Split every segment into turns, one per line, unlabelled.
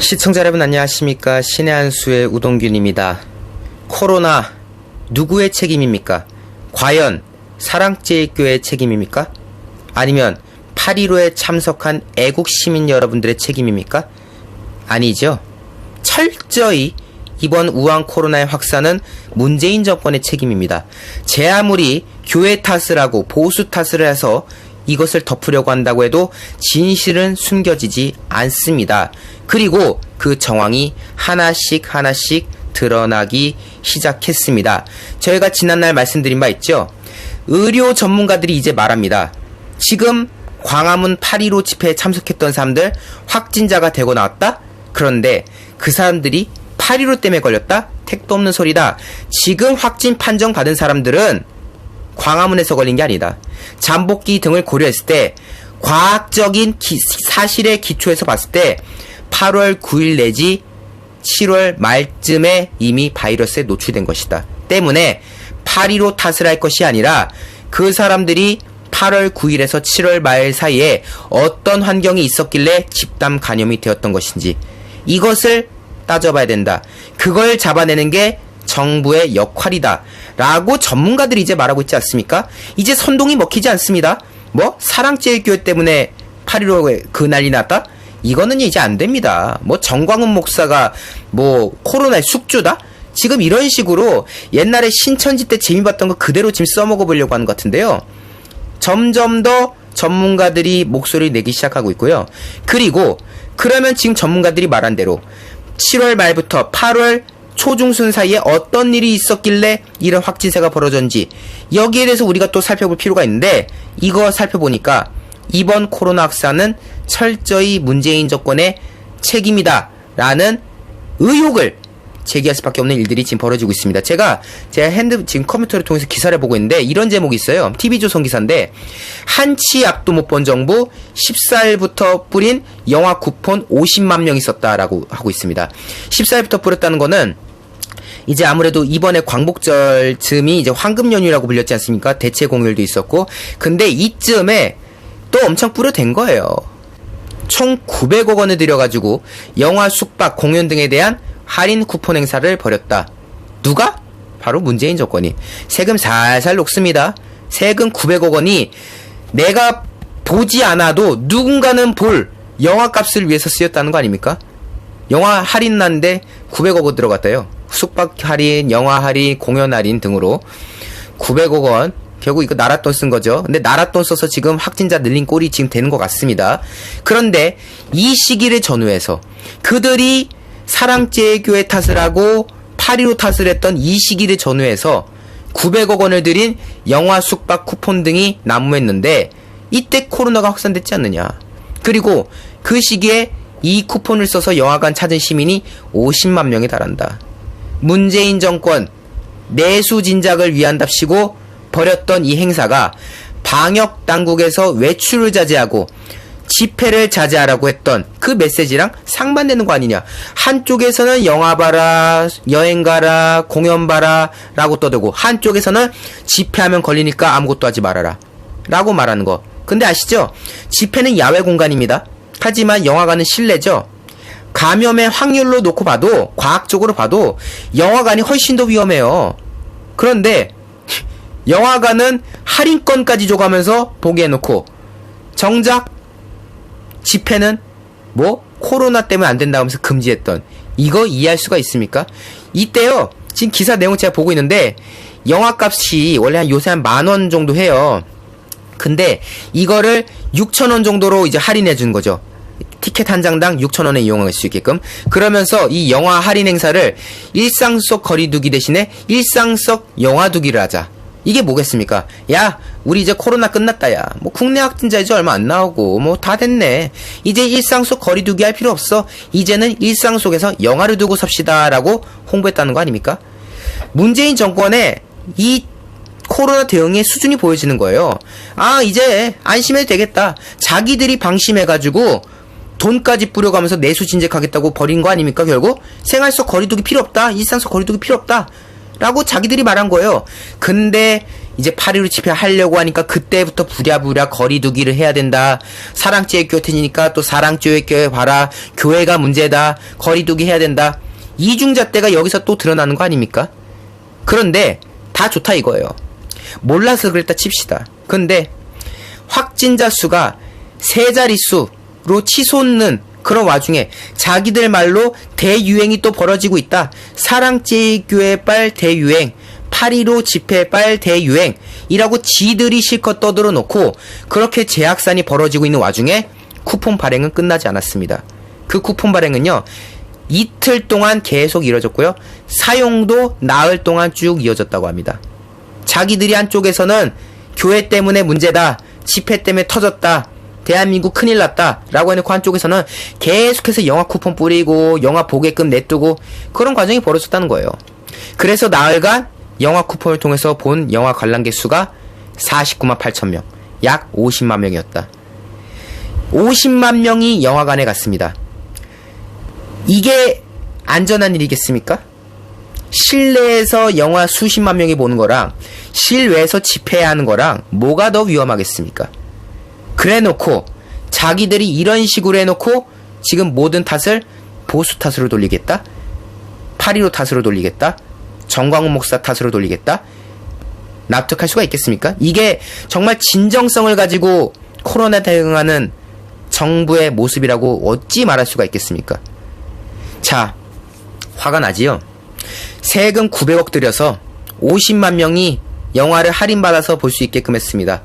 시청자 여러분 안녕하십니까. 신의 한수의 우동균입니다. 코로나 누구의 책임입니까? 과연 사랑제일교회의 책임입니까? 아니면 8.15에 참석한 애국시민 여러분들의 책임입니까? 아니죠. 철저히 이번 우한 코로나의 확산은 문재인 정권의 책임입니다. 제 아무리 교회 탓을 하고 보수 탓을 해서 이것을 덮으려고 한다고 해도 진실은 숨겨지지 않습니다. 그리고 그 정황이 하나씩 드러나기 시작했습니다. 저희가 지난날 말씀드린 바 있죠. 의료 전문가들이 이제 말합니다. 지금 광화문 8.15 집회에 참석했던 사람들 확진자가 되고 나왔다? 그런데 그 사람들이 8.15 때문에 걸렸다? 택도 없는 소리다. 지금 확진 판정 받은 사람들은 광화문에서 걸린 게 아니다. 잠복기 등을 고려했을 때 과학적인 사실에 기초해서 봤을 때 8월 9일 내지 7월 말쯤에 이미 바이러스에 노출된 것이다. 때문에 8.15 탓을 할 것이 아니라 그 사람들이 8월 9일에서 7월 말 사이에 어떤 환경이 있었길래 집단 감염이 되었던 것인지 이것을 따져봐야 된다. 그걸 잡아내는 게 정부의 역할이다 라고 전문가들이 이제 말하고 있지 않습니까? 이제 선동이 먹히지 않습니다. 뭐 사랑제일교회 때문에 8.15에 그 난리 났다? 이거는 이제 안 됩니다. 뭐 정광훈 목사가 뭐 코로나의 숙주다? 지금 이런 식으로 옛날에 신천지 때 재미봤던 거 그대로 지금 써먹어 보려고 하는 것 같은데요. 점점 더 전문가들이 목소리를 내기 시작하고 있고요. 그리고 그러면 지금 전문가들이 말한 대로 7월 말부터 8월 초중순 사이에 어떤 일이 있었길래 이런 확진세가 벌어졌는지 여기에 대해서 우리가 또 살펴볼 필요가 있는데 이거 살펴보니까 이번 코로나 확산은 철저히 문재인 정권의 책임이다 라는 의혹을 제기할 수밖에 없는 일들이 지금 벌어지고 있습니다. 제가 지금 컴퓨터를 통해서 기사를 보고 있는데 이런 제목이 있어요. TV조선 기사인데 한치 앞도 못 본 정부 14일부터 뿌린 영화 쿠폰 50만 명이 썼다라고 하고 있습니다. 14일부터 뿌렸다는 거는 이제 아무래도 이번에 광복절 즈음이 이제 황금 연휴라고 불렸지 않습니까? 대체 공휴일도 있었고 근데 이쯤에 또 엄청 뿌려댄 거예요. 총 900억 원을 들여가지고 영화, 숙박, 공연 등에 대한 할인 쿠폰 행사를 벌였다. 누가? 바로 문재인 정권이. 세금 살살 녹습니다. 세금 900억 원이 내가 보지 않아도 누군가는 볼 영화값을 위해서 쓰였다는 거 아닙니까? 영화 할인 난데 900억 원 들어갔다요. 숙박 할인, 영화 할인, 공연 할인 등으로 900억 원. 결국 이거 나라 돈 쓴 거죠. 근데 나라 돈 써서 지금 확진자 늘린 꼴이 지금 되는 것 같습니다. 그런데 이 시기를 전후해서 그들이 사랑제일교회 탓을 하고 8.15 탓을 했던 이 시기를 전후해서 900억 원을 들인 영화, 숙박, 쿠폰 등이 난무했는데 이때 코로나가 확산됐지 않느냐. 그리고 그 시기에 이 쿠폰을 써서 영화관 찾은 시민이 50만 명에 달한다. 문재인 정권 내수 진작을 위한답시고 벌였던 이 행사가 방역 당국에서 외출을 자제하고 집회를 자제하라고 했던 그 메시지랑 상반되는 거 아니냐. 한쪽에서는 영화 봐라, 여행 가라, 공연 봐라 라고 떠들고 한쪽에서는 집회하면 걸리니까 아무것도 하지 말아라 라고 말하는 거. 근데 아시죠? 집회는 야외 공간입니다. 하지만 영화관은 실내죠. 감염의 확률로 놓고 봐도 과학적으로 봐도 영화관이 훨씬 더 위험해요. 그런데 영화관은 할인권까지 줘가면서 보게 해놓고 정작 집회는 뭐 코로나 때문에 안 된다고 하면서 금지했던 이거 이해할 수가 있습니까? 이때요 지금 기사 내용 제가 보고 있는데 영화값이 원래 요새 한 10,000원 정도 해요. 근데 이거를 6,000원 정도로 이제 할인해 준 거죠. 티켓 한 장당 6,000원에 이용할 수 있게끔. 그러면서 이 영화 할인 행사를 일상 속 거리두기 대신에 일상 속 영화두기를 하자. 이게 뭐겠습니까? 야, 우리 이제 코로나 끝났다, 야. 뭐, 국내 확진자 이제 얼마 안 나오고, 뭐, 다 됐네. 이제 일상 속 거리두기 할 필요 없어. 이제는 일상 속에서 영화를 두고 삽시다. 라고 홍보했다는 거 아닙니까? 문재인 정권의 이 코로나 대응의 수준이 보여지는 거예요. 아, 이제 안심해도 되겠다. 자기들이 방심해가지고, 돈까지 뿌려가면서 내수 진작하겠다고 버린 거 아닙니까, 결국? 생활 속 거리두기 필요 없다. 일상 속 거리두기 필요 없다. 라고 자기들이 말한 거예요. 근데 이제 8.15 집회 하려고 하니까 그때부터 부랴부랴 거리두기를 해야 된다. 사랑제일교회 테니까 또 사랑제일교회 봐라. 교회가 문제다. 거리두기 해야 된다. 이중잣대가 여기서 또 드러나는 거 아닙니까? 그런데 다 좋다 이거예요. 몰라서 그랬다 칩시다. 근데 확진자 수가 세 자릿수로 치솟는 그런 와중에 자기들 말로 대유행이 또 벌어지고 있다. 사랑제일교회 빨 대유행, 8.15 집회 빨 대유행이라고 지들이 실컷 떠들어 놓고 그렇게 재확산이 벌어지고 있는 와중에 쿠폰 발행은 끝나지 않았습니다. 그 쿠폰 발행은요, 이틀 동안 계속 이뤄졌고요. 사용도 나흘 동안 쭉 이어졌다고 합니다. 자기들이 한쪽에서는 교회 때문에 문제다, 집회 때문에 터졌다, 대한민국 큰일 났다 라고 해놓고 한쪽에서는 계속해서 영화 쿠폰 뿌리고 영화 보게끔 내두고 그런 과정이 벌어졌다는 거예요. 그래서 나흘간 영화 쿠폰을 통해서 본 영화 관람객 수가 49만 8천 명, 약 50만 명이었다. 50만 명이 영화관에 갔습니다. 이게 안전한 일이겠습니까? 실내에서 영화 수십만 명이 보는 거랑 실외에서 집회하는 거랑 뭐가 더 위험하겠습니까? 그래놓고 자기들이 이런 식으로 해놓고 지금 모든 탓을 보수 탓으로 돌리겠다? 8.15 탓으로 돌리겠다? 정광훈 목사 탓으로 돌리겠다? 납득할 수가 있겠습니까? 이게 정말 진정성을 가지고 코로나 대응하는 정부의 모습이라고 어찌 말할 수가 있겠습니까? 자, 화가 나지요? 세금 900억 들여서 50만 명이 영화를 할인받아서 볼 수 있게끔 했습니다.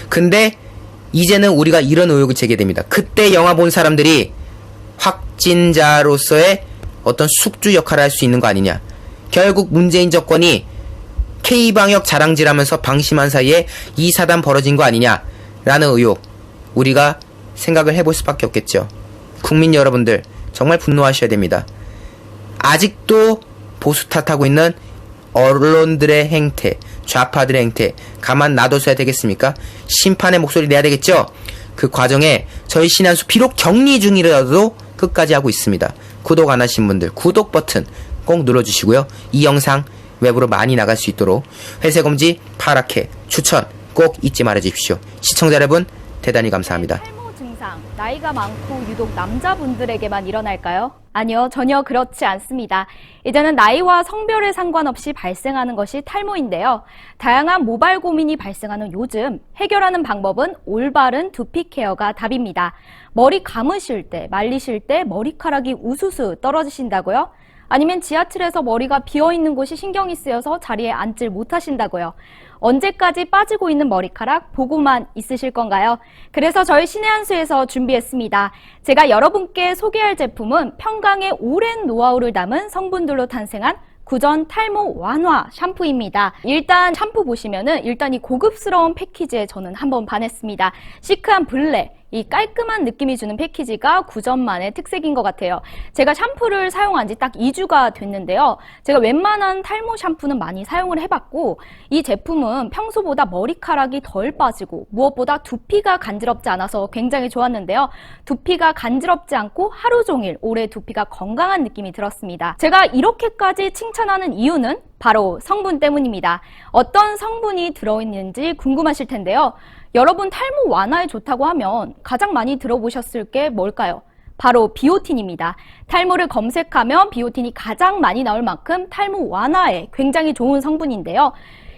근데 이제는 우리가 이런 의혹을 제기됩니다. 그때 영화 본 사람들이 확진자로서의 어떤 숙주 역할을 할 수 있는 거 아니냐. 결국 문재인 정권이 K방역 자랑질하면서 방심한 사이에 이 사단 벌어진 거 아니냐라는 의혹, 우리가 생각을 해볼 수밖에 없겠죠. 국민 여러분들 정말 분노하셔야 됩니다. 아직도 보수 탓하고 있는 언론들의 행태, 좌파들의 행태 가만 놔둬서야 되겠습니까? 심판의 목소리 내야 되겠죠? 그 과정에 저희 신한수 비록 격리 중이라도 끝까지 하고 있습니다. 구독 안 하신 분들 구독 버튼 꼭 눌러주시고요. 이 영상 외부로 많이 나갈 수 있도록 회색검지 파랗게 추천 꼭 잊지 말아주십시오. 시청자 여러분 대단히 감사합니다.
탈모 증상, 나이가 많고 유독 남자분들에게만 일어날까요? 아니요, 전혀 그렇지 않습니다. 이제는 나이와 성별에 상관없이 발생하는 것이 탈모인데요. 다양한 모발 고민이 발생하는 요즘 해결하는 방법은 올바른 두피 케어가 답입니다. 머리 감으실 때, 말리실 때 머리카락이 우수수 떨어지신다고요? 아니면 지하철에서 머리가 비어있는 곳이 신경이 쓰여서 자리에 앉질 못하신다고요? 언제까지 빠지고 있는 머리카락 보고만 있으실 건가요? 그래서 저희 신의 한수에서 준비했습니다. 제가 여러분께 소개할 제품은 평강의 오랜 노하우를 담은 성분들로 탄생한 구전 탈모 완화 샴푸입니다. 일단 샴푸 보시면은 일단 이 고급스러운 패키지에 저는 한번 반했습니다. 시크한 블랙, 이 깔끔한 느낌이 주는 패키지가 구전만의 특색인 것 같아요. 제가 샴푸를 사용한 지 딱 2주가 됐는데요. 제가 웬만한 탈모 샴푸는 많이 사용을 해봤고 이 제품은 평소보다 머리카락이 덜 빠지고 무엇보다 두피가 간지럽지 않아서 굉장히 좋았는데요. 두피가 간지럽지 않고 하루 종일 오래 두피가 건강한 느낌이 들었습니다. 제가 이렇게까지 칭찬하는 이유는 바로 성분 때문입니다. 어떤 성분이 들어있는지 궁금하실 텐데요. 여러분 탈모 완화에 좋다고 하면 가장 많이 들어보셨을 게 뭘까요? 바로 비오틴입니다. 탈모를 검색하면 비오틴이 가장 많이 나올 만큼 탈모 완화에 굉장히 좋은 성분인데요.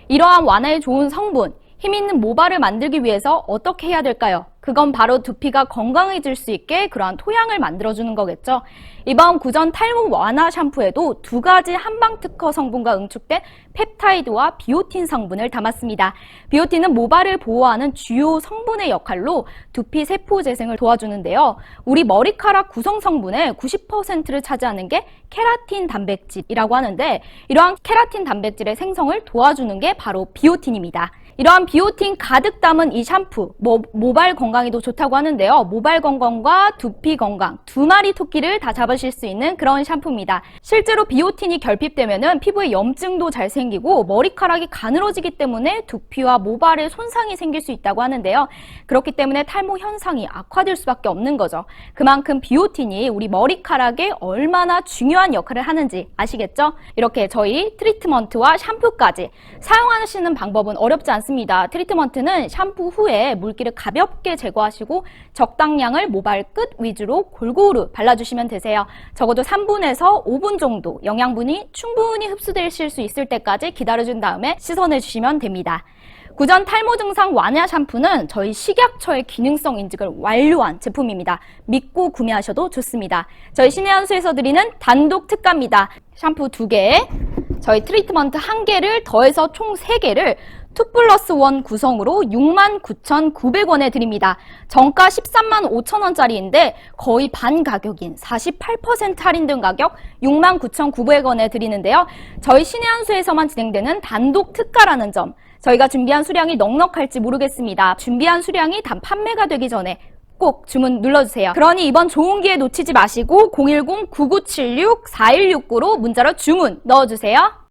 이러한 완화에 좋은 성분, 힘있는 모발을 만들기 위해서 어떻게 해야 될까요? 그건 바로 두피가 건강해질 수 있게 그러한 토양을 만들어주는 거겠죠. 이번 구전 탈모 완화 샴푸에도 두 가지 한방 특허 성분과 응축된 펩타이드와 비오틴 성분을 담았습니다. 비오틴은 모발을 보호하는 주요 성분의 역할로 두피 세포 재생을 도와주는데요. 우리 머리카락 구성 성분의 90%를 차지하는 게 케라틴 단백질이라고 하는데 이러한 케라틴 단백질의 생성을 도와주는 게 바로 비오틴입니다. 이러한 비오틴 가득 담은 이 샴푸, 모발 건강에도 좋다고 하는데요. 모발 건강과 두피 건강, 두 마리 토끼를 다 잡으실 수 있는 그런 샴푸입니다. 실제로 비오틴이 결핍되면은 피부에 염증도 잘 생기고 머리카락이 가늘어지기 때문에 두피와 모발에 손상이 생길 수 있다고 하는데요. 그렇기 때문에 탈모 현상이 악화될 수밖에 없는 거죠. 그만큼 비오틴이 우리 머리카락에 얼마나 중요한 역할을 하는지 아시겠죠? 이렇게 저희 트리트먼트와 샴푸까지 사용하시는 방법은 어렵지 않습니다. 트리트먼트는 샴푸 후에 물기를 가볍게 제거하시고 적당량을 모발 끝 위주로 골고루 발라주시면 되세요. 적어도 3분에서 5분 정도 영양분이 충분히 흡수되실 수 있을 때까지 기다려준 다음에 씻어내주시면 됩니다. 구전 탈모 증상 완화 샴푸는 저희 식약처의 기능성 인증을 완료한 제품입니다. 믿고 구매하셔도 좋습니다. 저희 신의 한 수에서 드리는 단독 특가입니다. 샴푸 2개, 저희 트리트먼트 1개를 더해서 총 3개를 2+1 구성으로 69,900원에 드립니다. 정가 135,000원짜리인데 거의 반 가격인 48% 할인된 가격 69,900원에 드리는데요. 저희 신의 한 수에서만 진행되는 단독 특가라는 점, 저희가 준비한 수량이 넉넉할지 모르겠습니다. 준비한 수량이 단 판매가 되기 전에 꼭 주문 눌러주세요. 그러니 이번 좋은 기회 놓치지 마시고 010-9976-4169로 문자로 주문 넣어주세요.